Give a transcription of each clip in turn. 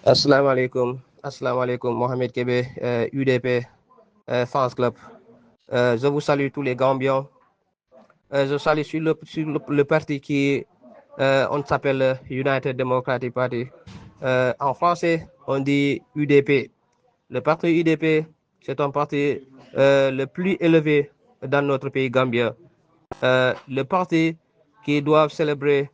Assalamu alaikum, Mohamed Kebe, UDP, Fans Club. Je vous salue tous les Gambiens. Je salue sur le parti qui, on s'appelle United Democratic Party. En français, on dit UDP. Le parti UDP, c'est un parti le plus élevé dans notre pays Gambien. Le parti qui doit célébrer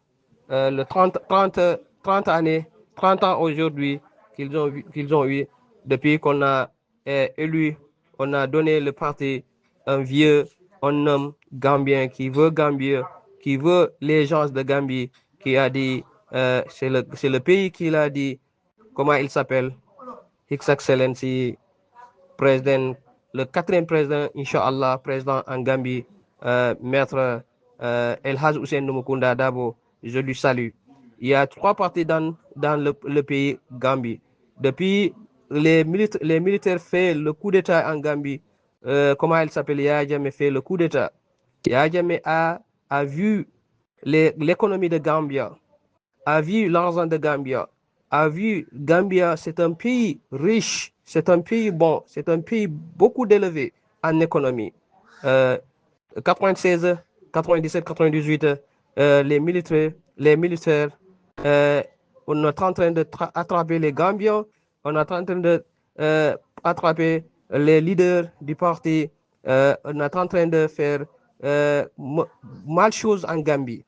le 30 années, 30 ans aujourd'hui qu'ils ont eu depuis qu'on a élu, on a donné le parti un vieux, un homme gambien qui veut Gambie, qui veut les gens de Gambie, qui a dit, c'est le pays qu'il a dit, comment il s'appelle, His Excellency président, le quatrième président, Inch'Allah, président en Gambie, maître El Haj Hussein Numukunda Dabo, je lui salue. Il y a trois partis dans le pays Gambie. Depuis les militaires fait le coup d'État en Gambie, comment il s'appelle, Yahya Jammeh fait le coup d'État. Yahya Jammeh a vu l'économie de Gambia, a vu l'argent de Gambia, a vu Gambia, c'est un pays riche, c'est un pays bon, c'est un pays beaucoup d'élevé en économie. 96, 97, 98, les militaires, euh, on est en train de attraper les Gambiens, on est en train de attraper les leaders du parti, on est en train de faire mal chose en Gambie.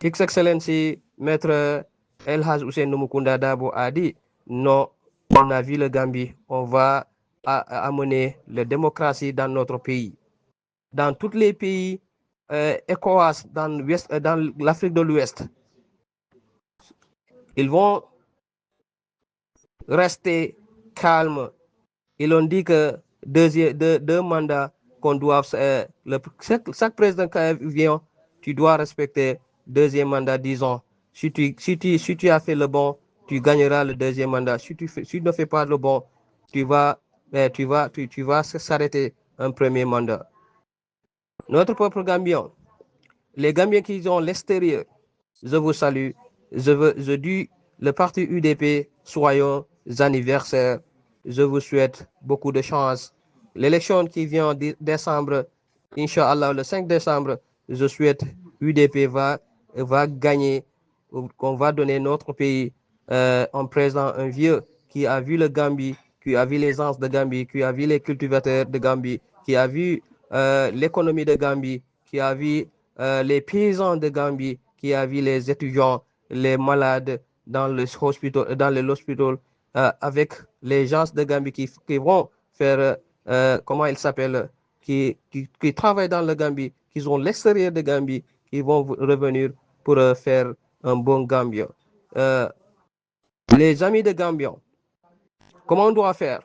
His Excellency Maître El Haj Hussein Numukunda Dabo a dit non, on a vu le Gambie, on va amener la démocratie dans notre pays. Dans tous les pays ECOWAS, dans l'Afrique de l'Ouest, ils vont rester calmes. Ils ont dit que deux mandats qu'on doit, chaque président qui vient, tu dois respecter deuxième mandat, disons. Si tu as fait le bon, tu gagneras le deuxième mandat. Si tu ne fais pas le bon, tu vas s'arrêter un premier mandat. Notre peuple gambien, les Gambiens qui sont à l'extérieur, je vous salue. Je dis le parti UDP, soyons anniversaires. Je vous souhaite beaucoup de chance. L'élection qui vient en décembre, Inch'Allah, le 5 décembre, je souhaite UDP va gagner, qu'on va donner notre pays en président, un vieux qui a vu le Gambie, qui a vu les gens de Gambie, qui a vu les cultivateurs de Gambie, qui a vu l'économie de Gambie, qui a vu les paysans de Gambie, qui a vu les étudiants, les malades dans l'hôpital, avec les gens de Gambie qui vont faire, comment ils s'appellent, qui travaillent dans le Gambie, qui sont l'extérieur de Gambie, qui vont revenir pour faire un bon Gambien. Euh, les amis de Gambien, comment on doit faire?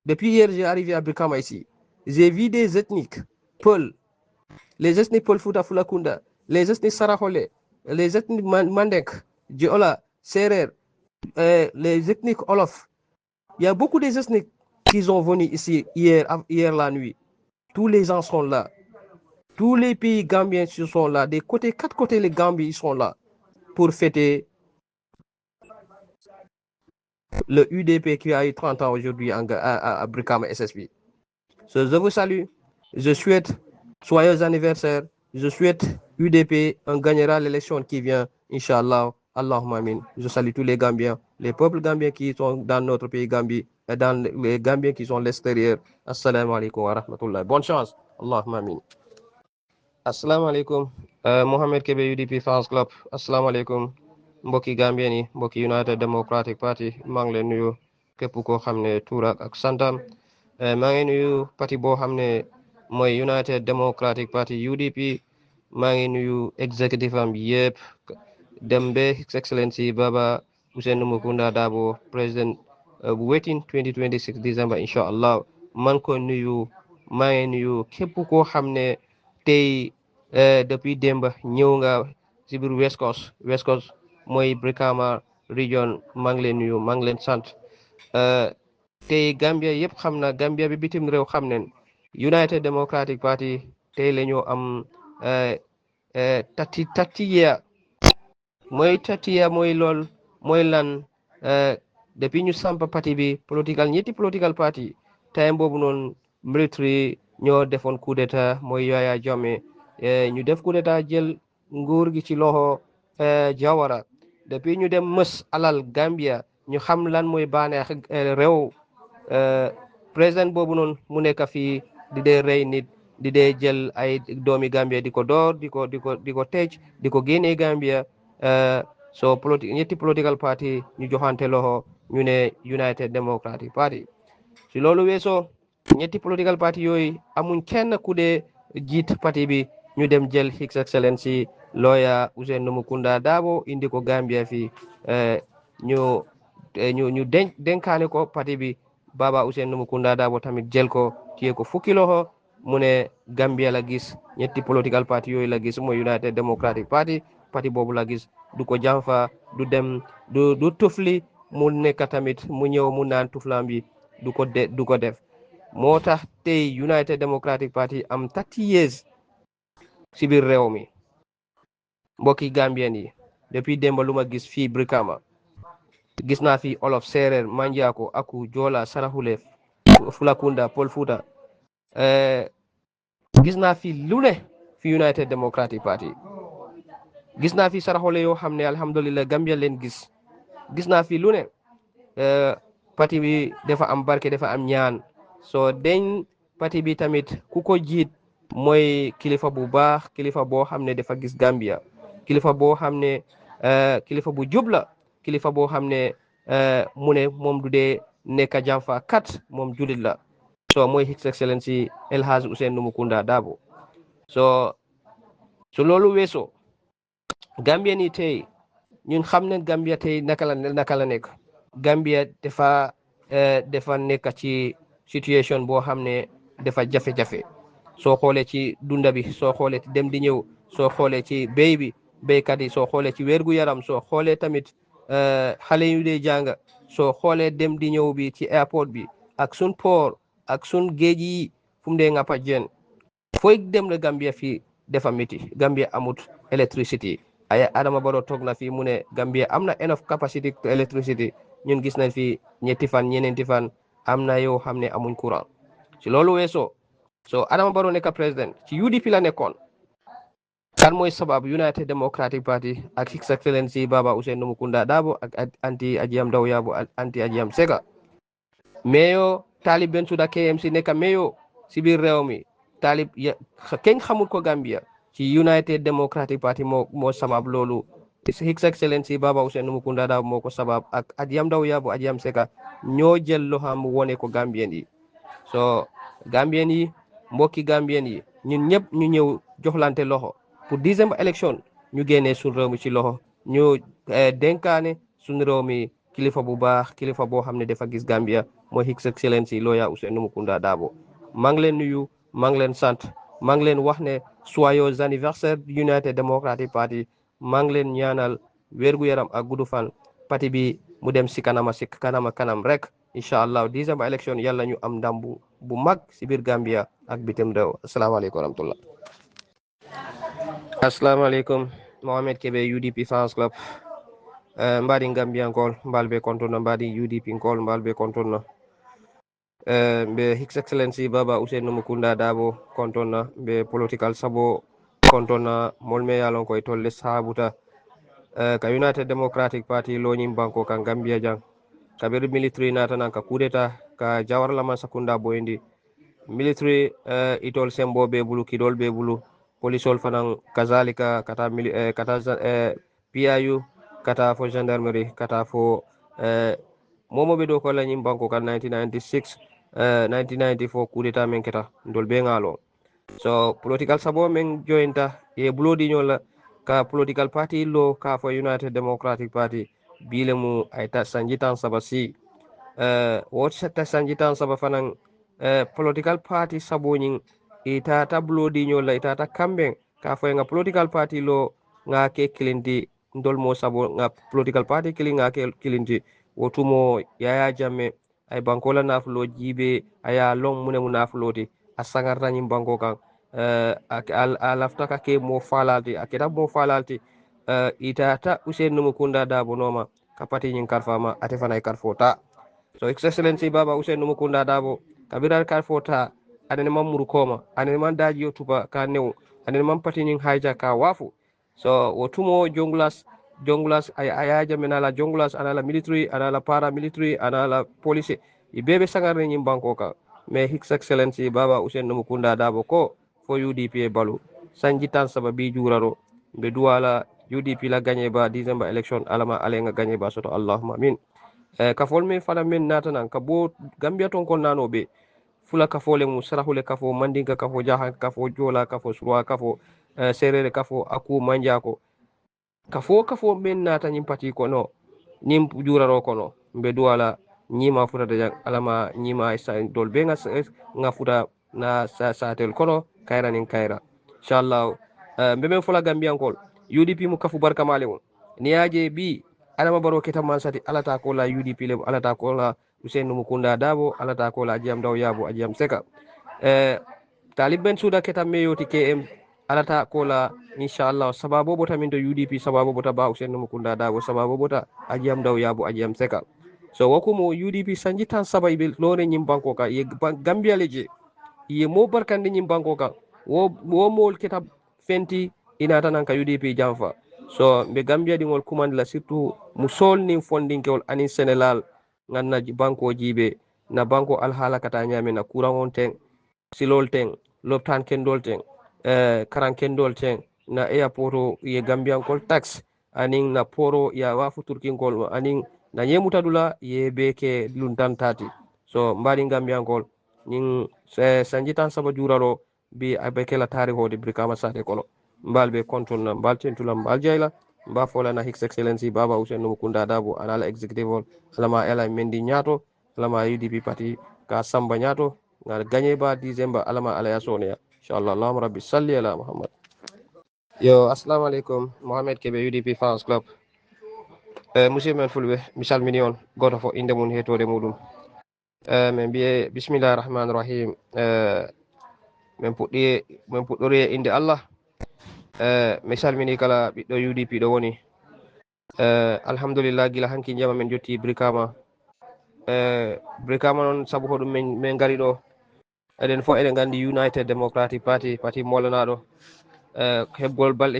Depuis hier, j'ai arrivé à Brikama ici. J'ai vu des ethniques, Paul, les ethniques Paul Fouta Fulakunda, les ethniques Sarahole, les ethniques Mandek, Diola, Serer, les ethniques Olof. Il y a beaucoup des ethniques qui sont venus ici hier la nuit. Tous les gens sont là. Tous les pays gambiens sont là. Des quatre côtés, les Gambiens sont là pour fêter le UDP qui a eu 30 ans aujourd'hui à Brikama SSB. Je vous salue. Je souhaite joyeux anniversaire. Je souhaite UDP on gagnera l'élection qui vient, Inch'Allah. Allahumma amin. Je salue tous les Gambiens, les peuples gambiens qui sont dans notre pays Gambie et dans les Gambiens qui sont à l'extérieur. Assalamu alaikum wa rahmatullah. Bonne chance. Allahumma amin. Assalamu alaikum. Mohamed Kebe UDP Fans Club. Assalamu alaikum. Mbokki Gambien yi, mbokki United Democratic Party, maa ngi leen nuyu képp koo xam ne tuur ak santam. maa ngi nuyu parti boo xam ne mooy United Democratic Party UDP. maa ngi nuyu executive am yëpp dem ba His Excellency Baba Ousainou Mukunda Dabo président bu wetin 2026 December incha allah man ko nuyu. maa ngi nuyu képp koo xam ne tey depuis démb ñëw nga si biir West Coast mooy Brikama region. maa ngi leen nuyu, maa ngi leen sant. tey Gambia yëpp xam na, Gambia bi bitim réew xam nañ United Democratic Party tey la ñu am tati year mooy lool mooy lan depuis ñu samp parti bi ñetti political party time boobu noonu military ñoo defoon coup d'état mooy Yaya Jammeh ñu def coup d'état jël nguur gi ci loxo Jawara depuis ñu dem mës alal Gambia ñu xam lan mooy baaneex réew président boobu noonu mu nekk fii di dee rey nit di dee jël ay doomi Gambia di ko door di ko tëj di ko génnee Gambia so ñetti political party ñu joxante loxo ñu ne United Democratic Party si loolu weesoo ñetti political party yooyu amuñ kenn ku dee jiit parti bi ñu dem jël His Excellency lawyer Ousainou Mukunda Darboe indi ko Gambia fii ñu ñu denkaane ko parti bi Baba Ousainou Mukunda Darboe tamit jël ko téye ko fukki loxo mu ne Gambia la gis ñetti political party yooyu la gis mooy United Democratic Party parti boobu la gis du ko jàmfa du dem du tufli mu nekk tamit mu ñëw mu naan tuflam bi du ko def moo tax tey United Democratic Party am 30 years si biir réew mi mbokki Gambien yi depuis démb lu ma gis fii Brikama gis naa fi olof séeréer manjaako aku joola saraxule fulakunda Pël Fuuta gis naa fi lu ne fi United Democratic Party gis naa fi saraxule yoo xam ne alhamdulilah Gambia leen gis naa fi lu ne parti bi dafa am barke dafa am ñaan soo deñ parti bi tamit ku ko jiit mooy kilifa bu baax kilifa boo xam ne dafa gis Gambia kilifa boo xam ne kilifa bu jub la kilifa boo xam ne mu ne moom du dee nekk jàmfa kat moom julit la so mooy His Excellency El Hadj Ousainou Mukunda Darboe so loolu weesoo Gambia ni tey ñun xam ne Gambia tey naka la nekk Gambia dafa nekk ci situation boo xam ne dafa jafe-jafe soo xoolee ci dunda bi soo xoolee ci dem di ñëw soo xoolee ci béy bi béykat yi soo xoolee ci wérgu yaram soo xoolee tamit xale yu dee jàng soo xoolee dem di ñëw bi ci airport bi ak sun port ak sun géej yi fu mu dee ngappa jeen fooy dem la Gambia fii dafa métti Gambia amut électricité ay Adama Barrow toog na fii mu ne Gambia am na enough capacity électricité ñun gis nañ fi ñetti fan ñeneenti fan am na yoo xam ne amuñ courant si loolu weesoo so Adama Barrow nekk président ci UDP la nekkoon kan mooy sabab United Democratic Party ak His Excellency Baba Ousainou Mukunda Darboe ak anti Ajiem Daw Yabo anti Ajiem Seka meyo Talib Bensouda KMC nekk meyo si biir réew mi Talib kenn xamul ko Gambia ci United Democratic Party moo sabab loolu His Excellency Baba Ousainou Mukunda Darboe moo ko sabab ak Ajiem Daw Yabo Ajiem Seka ñoo jël loxam wone ko Gambien yi so Gambien yi mbokki Gambien yi ñun ñëpp ñu ñëw joxlante loxo pour December élection ñu génnee suñu réew mi ci loxo ñu dénkaane suñu réew mi kilifa bu baax kilifa boo xam ne dafa gis Gambia mooy His Excellency lawyer Ousainou Mukunda Darboe maa ngi leen nuyu maa ngi leen sant maa ngi leen wax ne joyeux anniversaire United Democratic Party maa ngi leen ñaanal wérgu yaram ak gudd fan parti bi mu dem si kanam rek incha allah December élection yàlla ñu am ndam bu mag si biir Gambia ak bitim réew asalaamaaleykum wa rahmatullah assalamualaikum Mohamed Kebe UDP fans club mbadi Gambia ngol mbalbe kontono mbadi UDP ngol mbalbe kontono be His Excellency Baba Ousainou Mukunda Darboe kontono be political sabo kontono molme yalon koy tolle sabuta ka United Democratic Party loñim banko kan Gambia jang kabir military natanan ka kudeta ka Jawarlama Sakunda boyndi military itol sembo be bulu kidol be bulu polisol fanan kazalika kata PIU kata fo gendarmerie kata fo momo be do ko la nyim banko kan 1996 1994 coup d'état men keta ndol be ngalo so political sabo men jointa e blodi nyola ka political party lo ka fo United Democratic Party bile mu ay ta sanjitan sabasi wot ta sanjitan saba fanan political party sabo nyin ita ta blodi nyola ita ta kamben ka fo nga political party lo nga ke kilindi ndol mo sabo nga political party kili nga ke kilindi wotumo Yaya Jammeh ay banko la nafulo jibe aya long mune mu nafuloti a sangarta nyim banko kan a lafta ka ke mo falalti aketa mo falalti ita ta Ousainou Mukunda Darboe noma kapati nyin karfama ate fana karfota so excellency baba Usainu Mukunda Dabo kabiral karfota anene mamuru koma anene man daji yo tuba ka new anene man pati nyin haja ka wafu so wotumo jonglas ay ayaja menala jonglas anala military anala paramilitary anala police ibebe sangarne nyin banko ka mais his excellency baba Usainu Mukunda Dabo ko fo UDP balu sanjitan sababi juraro be duwala UDP la gagné ba December election alama alenga gagné ba soto allahumma amin kafol min fana min natanan ka bo Gambia ton kon nanobe fula kafole mu sarahule kafo mandinka kafo jahan kafo jola kafo surwa kafo serere kafo aku manjako kafo min nata nyim pati kono nyim juraro kono mbe duwala nyima futa da alama nyima sa dol be nga futa na satel kono kayra nin kayra inshallah mbe men fula Gambian kol UDP mu kafu barka male on niaje bi adama baro ketam man sati alata ko la UDP le alata ko la Usainu Mukunda Dabo alata ko la Ajam Daw Yabo Ajam Seka talib ben suda ketam me yoti KM alata ko la inshallah sababu bota min do UDP sababu bota ba Usainu Mukunda Dabo sababu bota Ajam Daw Yabo Ajam Seka so wakumo UDP sanjitan sabai be lore nyim banko ka ye Gambia leje ye mo barkande nyim banko ka wo mol ketab fenti ina tanan ka UDP jamfa so be Gambia dingol commande la surtout mu sol nin fondinkeol anin Sénégal ganna banko jibe na banko alhala kata nyame na courant on ten silol ten loptan kendol ten karan kendol ten na airport ye Gambian kol tax anin na poro ya wafu turkin kol anin na yemutadula ye beke luntan tati so mbari Gambian kol nin sanjitan saba juraro bi abekela tariho de brikama sate kono mbal be control na mbal tentula mbal jayla mba fola na his excellency baba Usainu Mukunda Dabo anala executive alama ela mendi nyato alama UDP party ka samba nyato ngal gagné ba December alama ala yasonia inshallah allahumma rabbi salli ala muhammad yo assalamu alaikum Mohamed Kebe UDP fans club monsieur men fulbe misal minion goto fo inde mun hetode mudum men biye bismillahir rahmanir rahim men puɗɗori inde Allah mi salmini kala ɓiɗɗo UDP ɗo woni alhamdulillah gila hanki jama min jotti Brikama noon sabu ko ɗum min gari ɗo eɗen fof eɗen gandi United Democratic Party molanaɗo heɓgol balɗe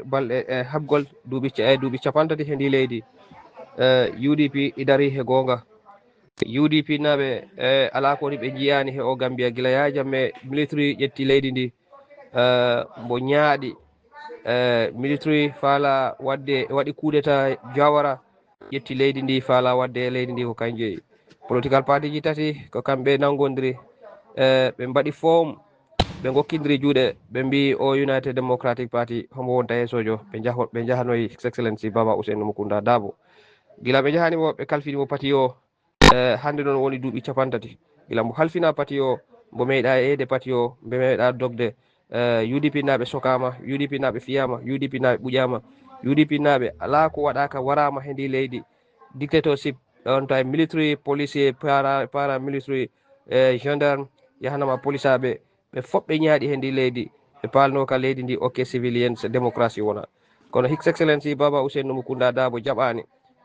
balɗe habgol duuɓi capantati he ndi leydi UDP idari he gonga UDP naɓe ala koni ɓe jiyani he o Gambia gila yajamme military ƴetti leydi ndi mbo ñaaɗi military faala waɗi coup d'état Jawara ƴetti leydi ndi faala wadde leydi ndi ko kanjeyi political party ji tati ko kamɓe nangodiri ɓe mbaɗi form ɓe gokkidiri juuɗe ɓe mbi o United Democratic Party homo wonta yeesojo ɓe jahanoyi his excellency baba Usainu Mukunda Dabo gila ɓe jahanimo ɓe kalfinimo parti o hande noon woni duuɓi capantati gila mo halfina parti o mbo meeɗa eede parti o mbe meeɗa dogde UDP naɓe sokama UDP naɓe fiyama UDP naɓe ɓuƴama UDP naɓe ala ko waɗaka warama he ndi leydi dictatorship on time military policier paramilitary gendarme yahanama police aɓe ɓe fof ɓe ñaaɗi he ndi leydi ɓe palno ka leydi ndi ok civilienne démocratie wona kono his excellency baba Usainu Mukunda Dabo jaɓani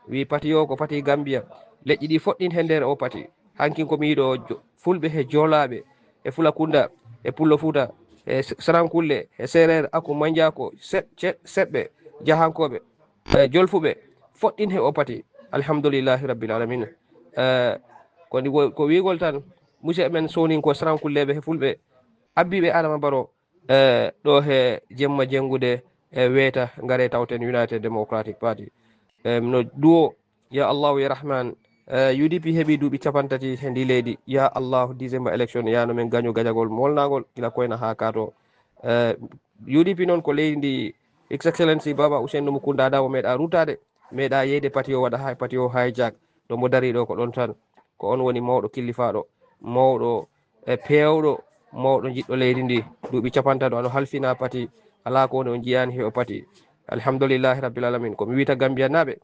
wi parti o ko parti Gambia leƴƴi ɗi foɗɗin he nder o parti hankin komi yiɗo fulɓe he jolaɓe e Fulakunda e Pullo Fuuta e Sarankulle e Serer Aku Manjako seɓɓe jahankoɓe jolfuɓe foɗɗin he o parti alhamdulillahi rabbil alamin ko wigol tan monsieur men sonin ko Sarankulleɓe he fulɓe abbiɓe Adama Barrow ɗo he jemma jengude e weeta ngare tawten United Democratic Party no duwo ya allahu ya rahman UDP heɓi duuɓi capantati he ndi leydi ya allahu December election yano men gaño gaƴagol molnagol gila koyna ha kato UDP noon ko leydi ndi his excellency baba Usainu Mukunda Dabo meeɗa rutade meeɗa yeyde parti o waɗa parti o hijack to mo dari ɗo ko ɗon tan ko on woni mawɗo killifaɗo mawɗo e pewɗo mawɗo jiɗɗo leydi ndi duuɓi capantaɗo ano halfina parti ala ko woni on jiyani he o parti alhamdulillahi rabbil alamin komi wita Gambia naɓe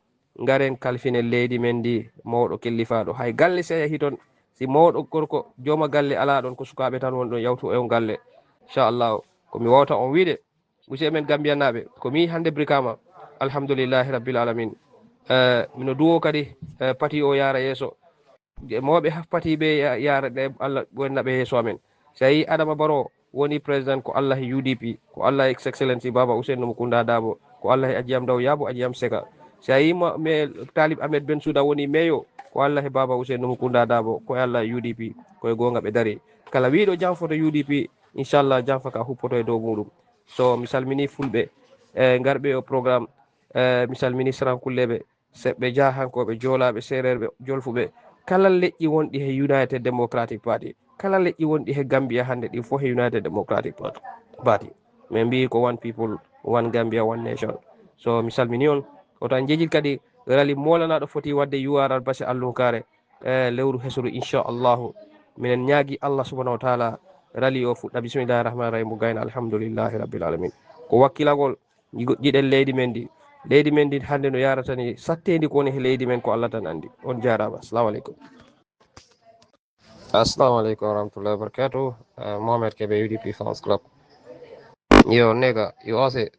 ngaren kalfinen leydi men ndi mawɗo killifaɗo hay galle se yahi toon si mawɗo gorko joma galle ala ɗon ko sukaɓe tan woni ɗon yawtu e on galle inchallahu komi wawta on wiide monsieur men Gambia naɓe komi hande Brikama alhamdulillahi rabbil alamin mino duwo kadi parti o yara yeeso mawɓe parti ɓe yara ɗe Allah wonnaɓe yeeso amen so yi Adama Barrow woni président ko Allah e UDP ko Allah e excellency Baba Ousainou Mukunda Dabo ko Allah e Adjiyam Daw Yabo Adjiyam Seka so yi me Talib Ahmed Bensouda woni meyo ko Allah e Baba Ousainou Mukunda Dabo ko Allah e UDP koye gonga ɓe dari kala wiɗo janfoto UDP inchallah janfa ka huppoto e dow muɗum so mi salmini fulɓe garɓe o programme mi salmini sarankulleɓe seɓɓe jahankoɓe joolaɓe serereɓe jolfuɓe kala leƴƴi wonɗi he United Democratic Party kala leƴƴi wonɗi he Gambia hande ɗi fof he United Democratic Party min mbi ko one people one Gambia one nation so mi salmini on otan jejit kadi rali molanaɗo foti wadde URR basi allunkare lewru hesuru inchallahu minen ñaagui Allah subahanahu wa taala rali o fuɗɗa bisimillahi rahmani rahim mo gayna alhamdoulillahi rabbil alamin ko wakkilagol jiɗen leydi men ndi hande no yarata ni sattedi ko woni he leydi men ko Allah tan andi on jarama assalamu aleykum assalamu aleykum warahmatullahi wabarakatuh Mohamed Kebe UDP Fans Club yo nega yo ase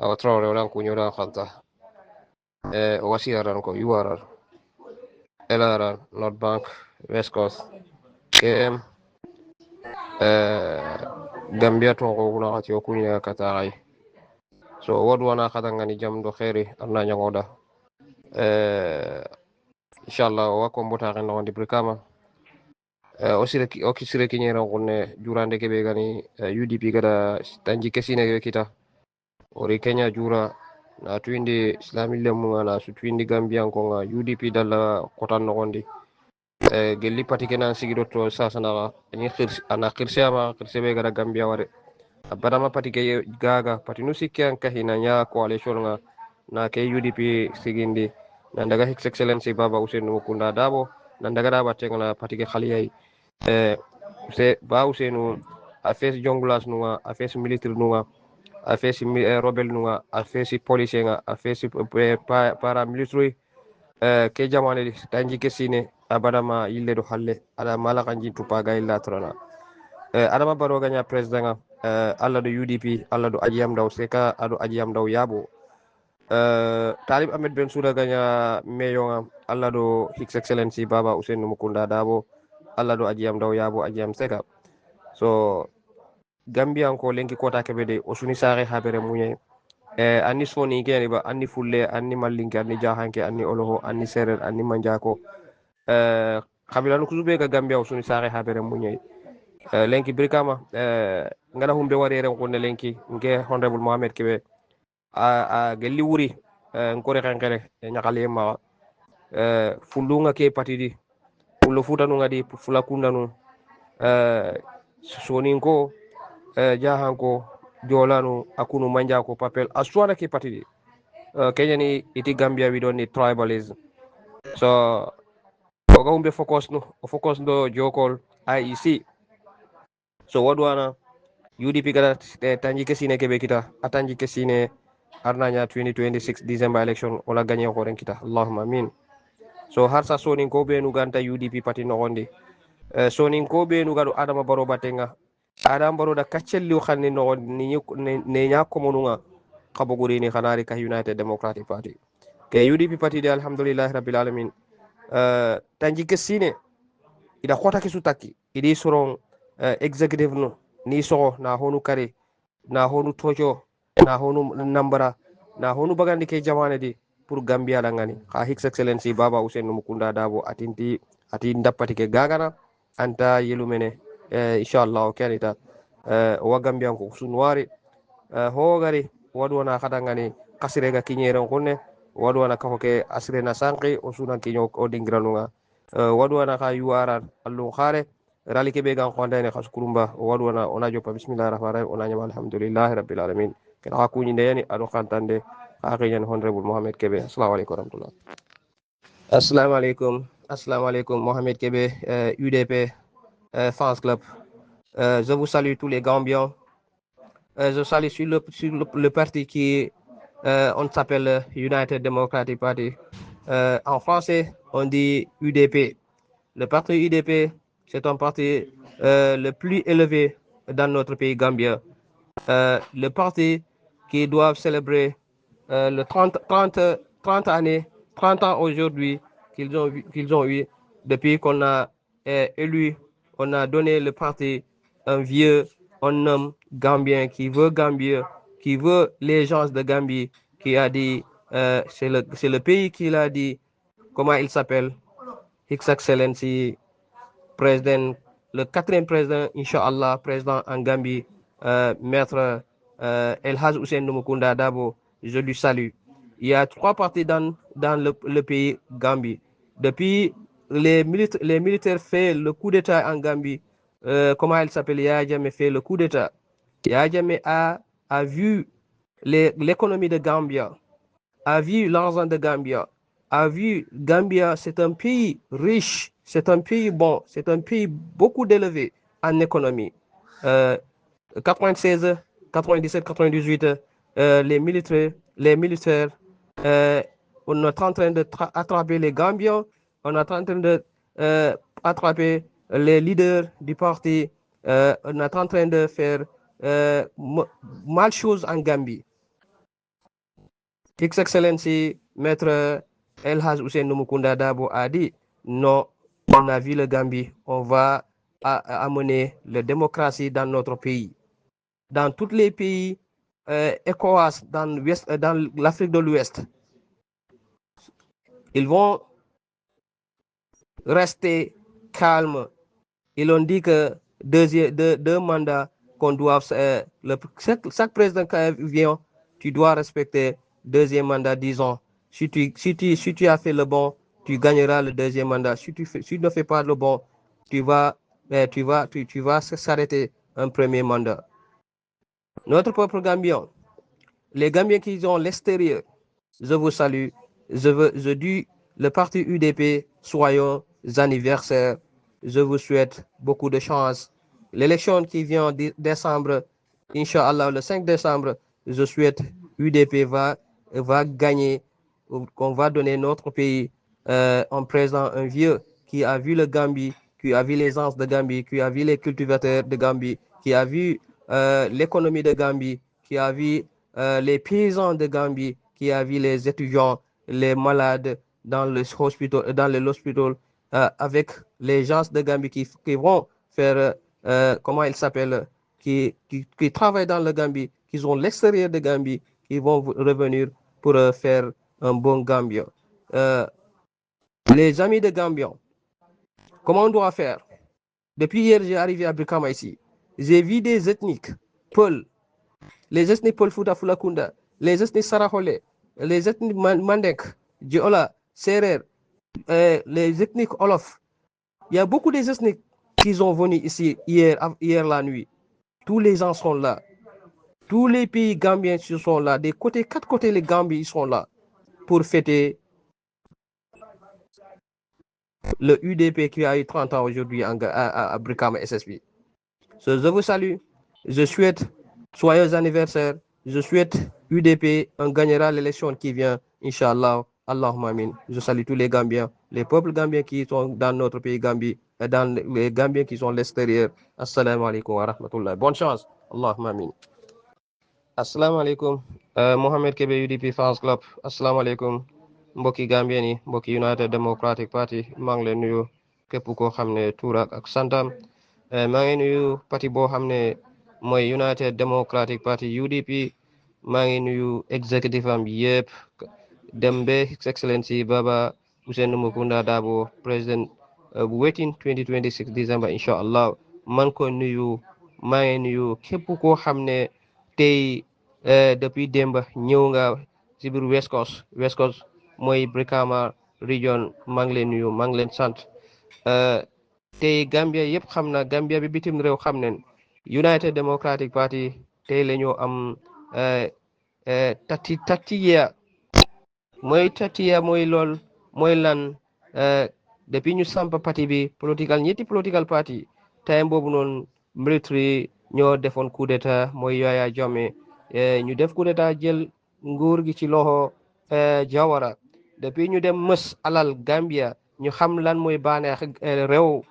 awa trawre walan ko ñoɗan halta o wasiyaran ko URR LRR North Bank West Coast KM Gambia to ko wona hati o kuña kataay so wodu wana kadangani jam do khairi anna nyangoda inshallah o wakko mbotare no wonde brikama o sire kiñera gonne jurande kebe gani UDP gada tanji kesine yo kita ori Kenya jura na twindi islami lemu na su twindi Gambian ko nga UDP dalla kotan no gondi gelli pati kenan sigido to sasana ni ana khirsebe gada Gambia ware abadama pati ke gaga pati no sikyan kahina nya coalition nga na ke UDP sigindi nan daga His Excellency Baba Ousainou Mukunda Dabo nan daga da batte ngana pati ke khaliyai se ba Ousainou a fes jonglas nuwa a fes militaire nuwa a fes rebel nuwa a fes police nga a fes para military ke jamane tanji kesine abadama yille do halle ada mala kanji tupa ga illa trona adama baro ganya president alla do UDP alla do Adjiyam Daw Seka ado Adjiyam Daw Yabo Talib Ahmed Bensouda ganya meyo alla do His Excellency Baba Ousainou Mukunda Dabo alla do Adjiyam Daw Yabo Adjiyam Seka so Gambia ko lenki kota kebede o suni sare habere munye anni soni gene ba anni fulle anni mallinke anni jahanke anni oloho anni serer anni manjako kabila no kuzube ga Gambia o suni sare habere munye lenki brikama ngana humbe warere ko ne lenki nge honorable Mohamed Kebe a gelli wuri ngore kankere nyakale ma fullunga ke patidi fullo futanu ngadi fula kundanu soni ko jahanko jolanu akunu manjako papel aswana ke patidi kenyani iti Gambia we don't need tribalism so oga humbe focus do jokol IEC so wadwana UDP kada tanji kesine kebe kita atanji kesine arnanya 2026 December election wala gagné ko ren kita allahumma amin so harsa sonin ko be nu ganta UDP pati no gonde sonin ko be nu gado Adama Barrow batenga Adama Barrow da kaccelli xanni no ni ne nya ko monunga kaboguri ni khanari ka United Democratic Party ke UDP parti de alhamdulillah rabbil alamin tanji kesine ida khota ke sutaki idi soron executive no ni so na honu kare na honu tojo na honu nambara na honu bagandi ke jamane di pour Gambia la ngani ha His Excellency Baba Ousainou Mukunda Dabo ati ndapati ke gagana anta yelumene inshallah kanita wa Gambia ko sunwari ho gari wadwana khadangani kasirega kinyere ngone wadwana ka hoke asrena sanki o sunan kinyo o dingranunga wadwana ka URR allu khare rali ke be gan khondane khas kurumba wadwana ona jopa bismillahir rahmanir rahim ona nyama alhamdulillah rabbil alamin kala hakuni ndeyani ado khantande akhiyan honorable Mohamed Kebe assalamu alaykum warahmatullah assalamu alaykum Mohamed Kebe UDP Fans Club je vous salue tous les Gambiens je salue sur le parti qui on s'appelle United Democratic Party en français on dit UDP le parti UDP c'est un parti le plus élevé dans notre pays Gambien le parti qui doit célébrer le 30 années, 30 ans aujourd'hui qu'ils ont eu depuis qu'on a élu, on a donné le parti un vieux, un homme gambien qui veut Gambie, qui veut les gens de Gambie, qui a dit, c'est le pays qui l'a dit, comment il s'appelle, His Excellency, président, le quatrième président, Inch'Allah, président en Gambie, maître El Haj Hussein Numukunda Dabo, je lui salue. Il y a 3 partis dans le pays Gambie. Depuis les militaires fait le coup d'État en Gambie, comment il s'appelle, Yaya Jammeh fait le coup d'État. Yaya Jammeh a vu l'économie de Gambia, a vu l'argent de Gambia, a vu Gambia, c'est un pays riche, c'est un pays bon, c'est un pays beaucoup élevé en économie. 96, 97, 98, les militaires, on est en train d'attraper les Gambiens, on est en train d'attraper les leaders du parti, on est en train de faire mal chose en Gambie. His Excellency, Maître El Haj Hussein Numukunda Dabo a dit, non, on a vu le Gambie, on va amener la démocratie dans notre pays. Dans tous les pays ECOWAS, dans l'Afrique de l'Ouest, ils vont rester calmes. Ils ont dit que deux mandats qu'on doit... chaque président qui vient, tu dois respecter deuxième mandat, 10 ans. Si tu as fait le bon, tu gagneras le deuxième mandat. Si tu ne fais pas le bon, tu vas s'arrêter un premier mandat. Notre peuple gambien, les Gambiens qui sont à l'extérieur, je vous salue. Je dis le parti UDP, soyons anniversaires. Je vous souhaite beaucoup de chance. L'élection qui vient en décembre, Inch'Allah, le 5 décembre, je souhaite UDP va gagner, qu'on va donner notre pays en présent un vieux qui a vu le Gambie, qui a vu les anses de Gambie, qui a vu les cultivateurs de Gambie, qui a vu l'économie de Gambie, qui a vu les paysans de Gambie, qui a vu les étudiants, les malades dans les hospitals, avec les gens de Gambie qui vont faire, comment ils s'appellent, qui travaillent dans le Gambie, qui sont l'extérieur de Gambie, qui vont revenir pour faire un bon Gambien. Les amis de Gambien, comment on doit faire? Depuis hier, j'ai arrivé à Brikama ici. J'ai vu des ethniques, Peul, les ethniques Peul Fouta Fulakunda, les ethniques Sarahole, les ethniques Mandek, Diola, Serer, les ethniques Olof. Il y a beaucoup des ethniques qui sont venus ici hier la nuit. Tous les gens sont là. Tous les pays gambiens sont là. Des côtés, 4 côtés, les Gambiens sont là pour fêter le UDP qui a eu 30 ans aujourd'hui à Brikama SSB. Je vous salue. Je souhaite joyeux anniversaire. Je souhaite UDP, on gagnera l'élection qui vient, Inch'Allah. Allahumma amin. Je salue tous les Gambiens, les peuples gambiens qui sont dans notre pays Gambie, et dans les Gambiens qui sont à l'extérieur. Assalamu alaikum wa rahmatullah. Bonne chance. Allahumma amin. Assalamu alaikum. Mohamed Kebe UDP Fans Club. Assalamu alaikum. Mbokki Gambien yi, mbokki United Democratic Party, maa ngi leen nuyu képp koo xam ne tuur ak santam. maa ngi nuyu parti boo xam ne mooy United Democratic Party UDP. maa ngi nuyu executive am yëpp dem ba His Excellency Baba Hussein Numukunda Dabo président bu wetin 2026 December Inch'Allah. man ko nuyu maa ngi nuyu képp koo xam ne tey depuis démb ñëw nga si biir West Coast mooy Brikama region. maa ngi leen nuyu maa ngi leen sant. tey Gambia yëpp xam na Gambia bi bitim réew xam nañ United Democratic Party tey la ñu am tatiya mooy lool mooy lan depuis ñu samp parti bi ñetti political party time boobu noonu military ñoo defoon coup d'état mooy Yaya Jammeh ñu def coup d'état jël nguur gi ci loxo Jawara depuis ñu dem mës alal Gambia ñu xam lan mooy baaneex réew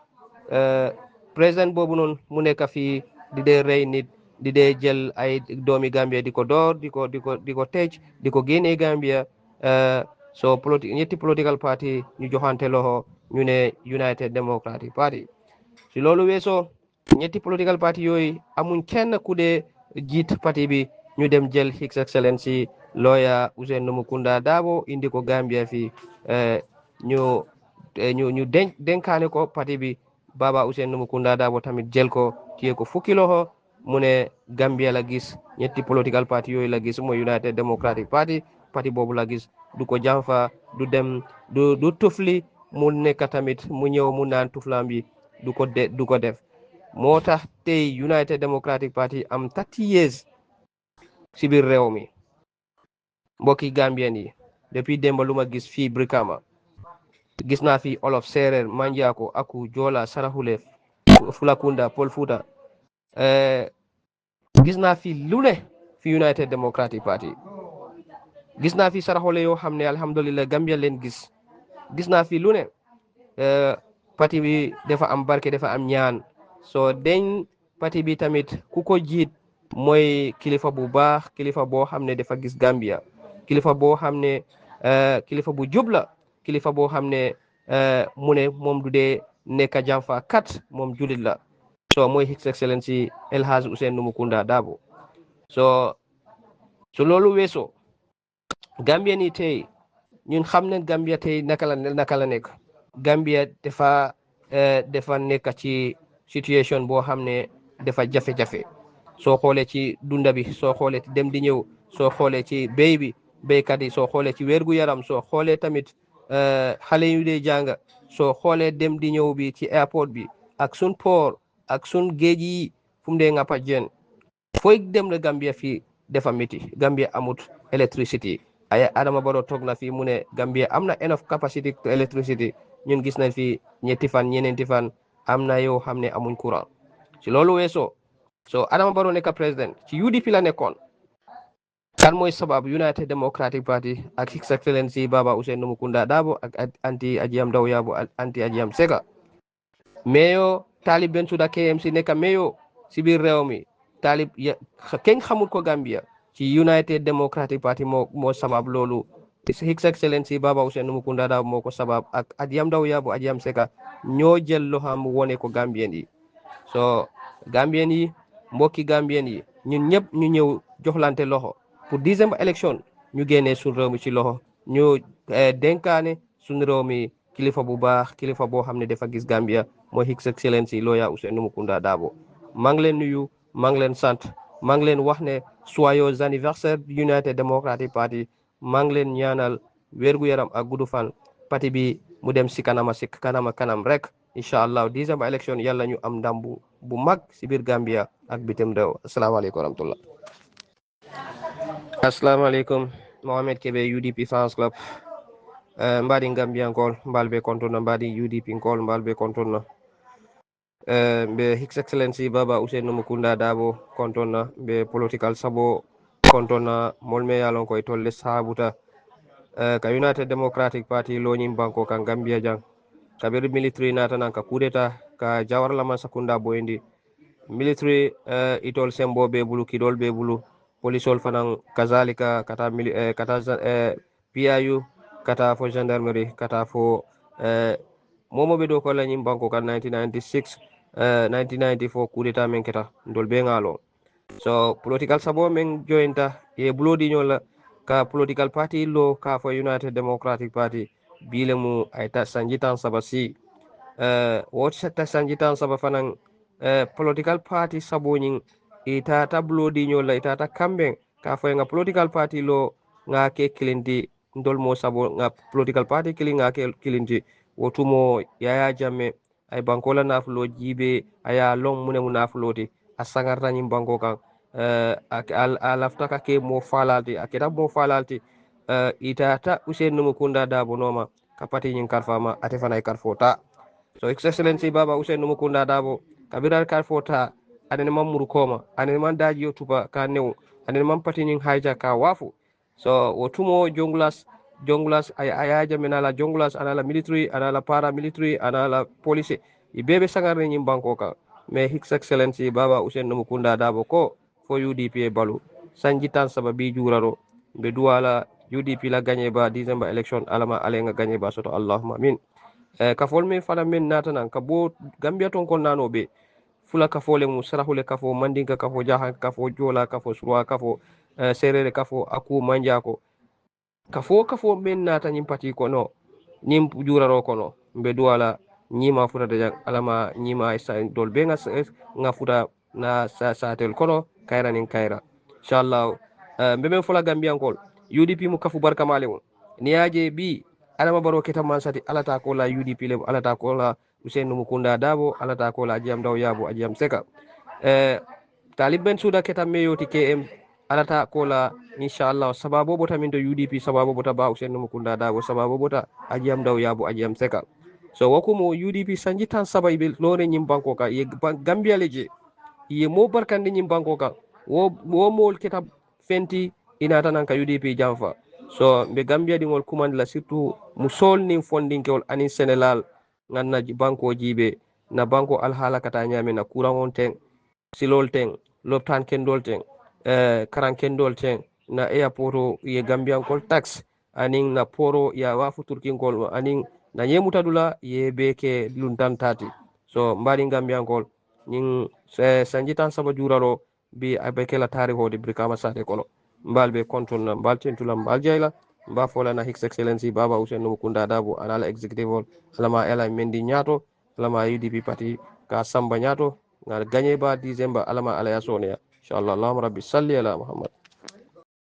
président boobu noonu mu nekk fii di dee rey nit di dee jël ay doomi Gambia di ko door di ko tëj di ko génnee Gambia so ñetti political party ñu joxante loxo ñu ne United Democratic Party si loolu weesoo ñetti political party yooyu amuñ kenn ku dee jiit parti bi ñu dem jël His Excellency lawyer Ousainou Mukunda Darboe indi ko Gambia fii ñu ñu denkaane ko parti bi Baba Ousainou Mukunda Darboe tamit jël ko téye ko fukki loxo mu ne Gambia la gis ñetti political party yooyu la gis mooy United Democratic Party parti boobu la gis du ko jànfa du dem du tufli mu nekk tamit mu ñëw mu naan tuflam bi du ko def moo tax tey United Democratic Party am 30 years si biir réew mi mbokki Gambien yi depuis démb lu ma gis fii Brikama gis naa fi olof séeréer manjaako aku joola saraxule fulakunda Pël Fuuta gis naa fi lu ne fi United Democratic Party gis naa fi saraxule yoo xam ne alhamdulilah Gambia leen gis naa fi lu ne parti bi dafa am barke dafa am ñaan soo deñ parti bi tamit ku ko jiit mooy kilifa bu baax kilifa boo xam ne dafa gis Gambia kilifa boo xam ne kilifa bu jub la kilifa boo xam ne mu ne moom du dee nekk jànfa kat moom julit la so mooy His Excellency El Hadj Ousainou Mukunda Darboe so loolu weesoo Gambia ni tey ñun xam ne Gambia tey naka la nekk Gambia dafa nekk ci situation boo xam ne dafa jafe-jafe soo xoolee ci dunda bi soo xoolee ci dem di ñëw soo xoolee ci béy bi béykat yi soo xoolee ci wérgu yaram soo xoolee tamit xale yu dee jàng soo xoolee dem di ñëw bi ci airport bi ak sun port ak sun géej yi fu mu dee ngappa jën fooy dem na Gambia fii dafa métti Gambia amut électricité ay Adama Barrow toog na fii mu ne Gambia am na enough capacity to electricity ñun gis nañ fi ñetti fan ñeneenti fan am na yoo xam ne amuñ courant ci loolu weesoo so Adama Barrow nekk président ci UDP la nekkoon kan mooy sabab United Democratic Party ak His Excellency Baba Ousainou Mukunda Darboe ak anti Ajiem Daw Yabo anti Ajiem Seka meyo Talib Bensouda KMC nekk meyo si biir réew mi Talib kenn xamul ko Gambia ci United Democratic Party moo sabab loolu His Excellency Baba Ousainou Mukunda Darboe moo ko sabab ak Ajiem Daw Yabo Ajiem Seka ñoo jël loxam wone ko Gambien yi so Gambien yi mbokki Gambien yi ñun ñëpp ñu ñëw joxlante loxo pour December élection ñu génnee suñu réew mi ci loxo ñu dénkaane suñu réew mi kilifa bu baax kilifa boo xam ne dafa gis Gambia mooy His Excellency lawyer Ousainou Mukunda Darboe maa ngi leen nuyu maa ngi leen sant maa ngi leen wax ne joyeux anniversaire United Democratic Party maa ngi leen ñaanal wérgu yaram ak gudd fan parti bi mu dem si kanam rek incha allah December élection yàlla ñu am ndam bu mag si biir Gambia ak bitim réew asalaamaaleykum wa rahmatullah assalamualaikum Mohamed Kebe UDP Fans Club mbadi Gambia ngol mbalbe kontona mbadi UDP ngol mbalbe kontona be His Excellency Baba Ousainou Mukunda Darboe kontona be political sabo kontona molme yalon koy tolle sabuta ka United Democratic Party loñim banko kan Gambia jang kabir military nata nan ka kudeta ka Jawaharlal Sakunda boyndi military itol sembo be bulu kidol be bulu polisol fanan kazalika kata PIU kata fo gendarmerie kata fo momo be do ko lañim banko kan 1996 1994 coup d'état men keta ndol be ngalo so political sabo men jointa e blodi nyola ka political party lo ka fo United Democratic Party bile mu ay ta sanjitan sabasi woti ta sanjitan saba fanan political party sabo nyin ita ta blodi nyola ita ta kamben ka fo nga political party lo nga ke kilindi ndol mo sabo nga political party kili nga ke kilindi wotumo yaya jamme ay bankola nafulo jibe aya long mune mu nafuloti a sangarta nyim banko kan a lafta ka ke mo falalti a keta mo falalti ita ta Ousainou Mukunda Darboe noma ka pati nyin karfama ate fanay karfota so His Excellency Baba Ousainou Mukunda Darboe kabira karfota anene mamuru koma anene man daji yo tuba ka new anene man pati nyin haja ka wafu so wotumo jonglas ay ayaja menala jonglas anala military anala paramilitary anala police ibebe sangarne nyim banko ka mais His Excellency Baba Ousainou Mukunda Darboe ko fo UDP balu sanji tan saba bi juraro be duwala UDP la gagné ba December election alama ale nga gagné ba soto allahumma amin ka fol min fana min natanan ka bo Gambia ton kon nano be fula kafole mu sarahule kafo mandinka kafo jaha kafo jola kafo surwa kafo serere kafo aku manjako kafo min nata nyim pati kono nyim juraro kono mbe duwala nyima futa de alama nyima sa dol be nga futa na sa tel kono kayra nin kayra inshallah mbe men fula gambian kol UDP mu kafu barka male mu niaje bi alama baro ketaman sati alata ko la UDP le alata ko la Usainu Mukunda Dabo alata ko la Ajiam Daw Yabo Ajiam Seka talib ben suda ketam meyoti KM alata ko la inshallah sababu bota min to UDP sababu bota ba Usainu Mukunda Dabo sababu bota Ajiam Daw Yabo Ajiam Seka so wakumo UDP sanji tan sabay bil lore nyim banko ka ye Gambia leje ye mo barkande nyim banko ka wo mol ketab fenti ina tanan ka UDP jamfa so be Gambia dingol kumand la surtout musol nin fondinkel anin Senegal ganna banko jibe na banko alhala kata nyame na kurangon ten silol ten loptan kendol ten karan kendol ten na airporto ye Gambian kol tax anin na poro ya wafu turkin kol anin na yemutadula ye beke luntan tati so mbari Gambian kol nin sanjitan saba juraro bi abeke la tariho de brikama sate kono mbal be control na mbal tentula mbal jayla mba fola na His Excellency Baba Usainu Mukunda Dabo anala executive alama ela mendi nyato alama UDP party ka samba nyato ngal gagné ba December alama ala ya sonia inshallah allahumma rabbi salli ala muhammad